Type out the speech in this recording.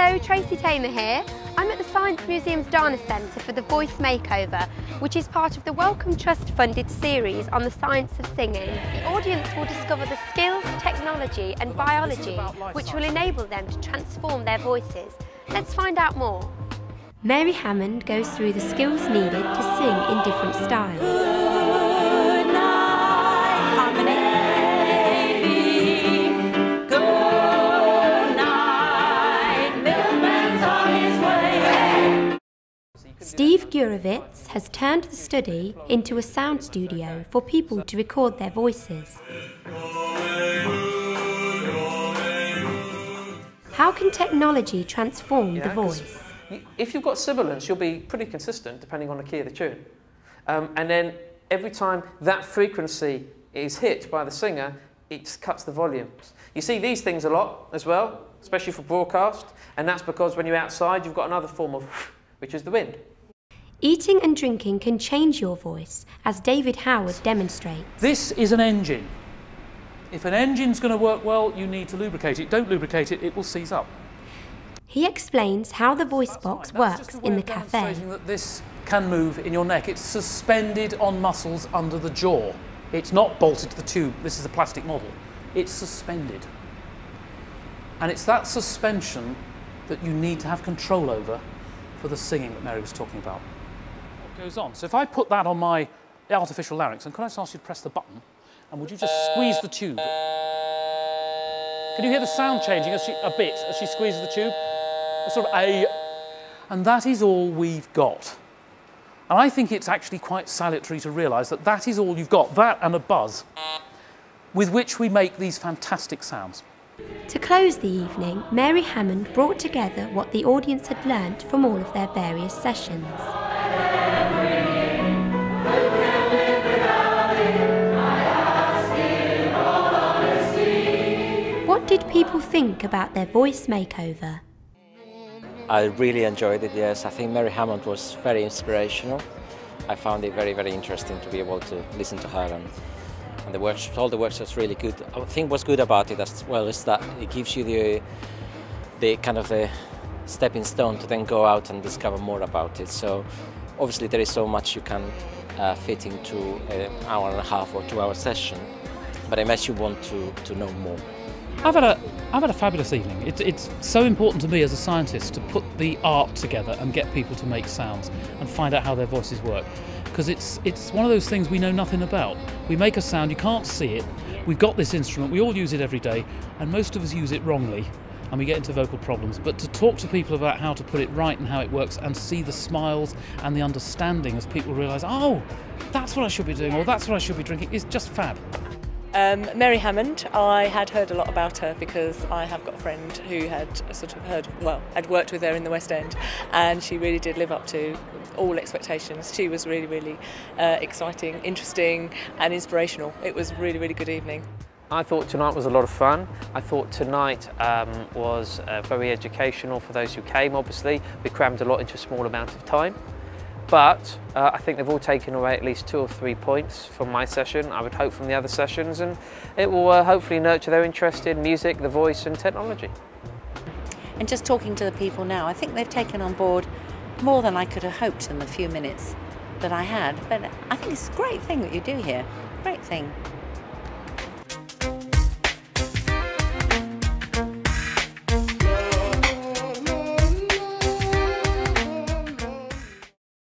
Hello, Tracy Tamer here. I'm at the Science Museum's Dana Centre for the Voice Makeover, which is part of the Wellcome Trust funded series on the science of singing. The audience will discover the skills, technology and biology which will enable them to transform their voices. Let's find out more. Mary Hammond goes through the skills needed to sing in different styles. Steve Gurevitz has turned the study into a sound studio for people to record their voices. How can technology transform the voice? If you've got sibilance, you'll be pretty consistent depending on the key of the tune. And then every time that frequency is hit by the singer, it cuts the volumes. You see these things a lot as well, especially for broadcast, and that's because when you're outside, you've got another form of which is the wind. Eating and drinking can change your voice, as David Howard demonstrates. This is an engine. If an engine's going to work well, you need to lubricate it. Don't lubricate it, it will seize up. He explains how the voice box works in the cafe. Demonstrating that this can move in your neck. It's suspended on muscles under the jaw. It's not bolted to the tube. This is a plastic model. It's suspended. And it's that suspension that you need to have control over for the singing that Mary was talking about. What goes on? So if I put that on my artificial larynx, and can I just ask you to press the button, and would you just squeeze the tube? Can you hear the sound changing a bit as she squeezes the tube? A sort of a, and that is all we've got. And I think it's actually quite salutary to realise that that is all you've got, that and a buzz, with which we make these fantastic sounds. To close the evening, Mary Hammond brought together what the audience had learnt from all of their various sessions. What did people think about their voice makeover? I really enjoyed it, yes. I think Mary Hammond was very inspirational. I found it very, very interesting to be able to listen to her, and the works, all the works was really good. I think what's good about it as well is that it gives you the kind of the stepping stone to then go out and discover more about it. So obviously there is so much you can fit into an hour and a half or 2 hour session, but it makes you want to know more. I've had a fabulous evening. It's so important to me as a scientist to put the art together and get people to make sounds and find out how their voices work. Because it's one of those things we know nothing about. We make a sound, you can't see it, we've got this instrument, we all use it every day, and most of us use it wrongly, and we get into vocal problems. But to talk to people about how to put it right and how it works, and see the smiles and the understanding as people realise, oh, that's what I should be doing, or that's what I should be drinking, is just fab. Mary Hammond, I had heard a lot about her because I have got a friend who had had worked with her in the West End, and she really did live up to all expectations. She was really, really exciting, interesting and inspirational. It was a really, really good evening. I thought tonight was a lot of fun. I thought tonight was very educational for those who came, obviously. We crammed a lot into a small amount of time. But I think they've all taken away at least 2 or 3 points from my session, I would hope from the other sessions, and it will hopefully nurture their interest in music, the voice and technology. And just talking to the people now, I think they've taken on board more than I could have hoped in the few minutes that I had. But I think it's a great thing that you do here, great thing.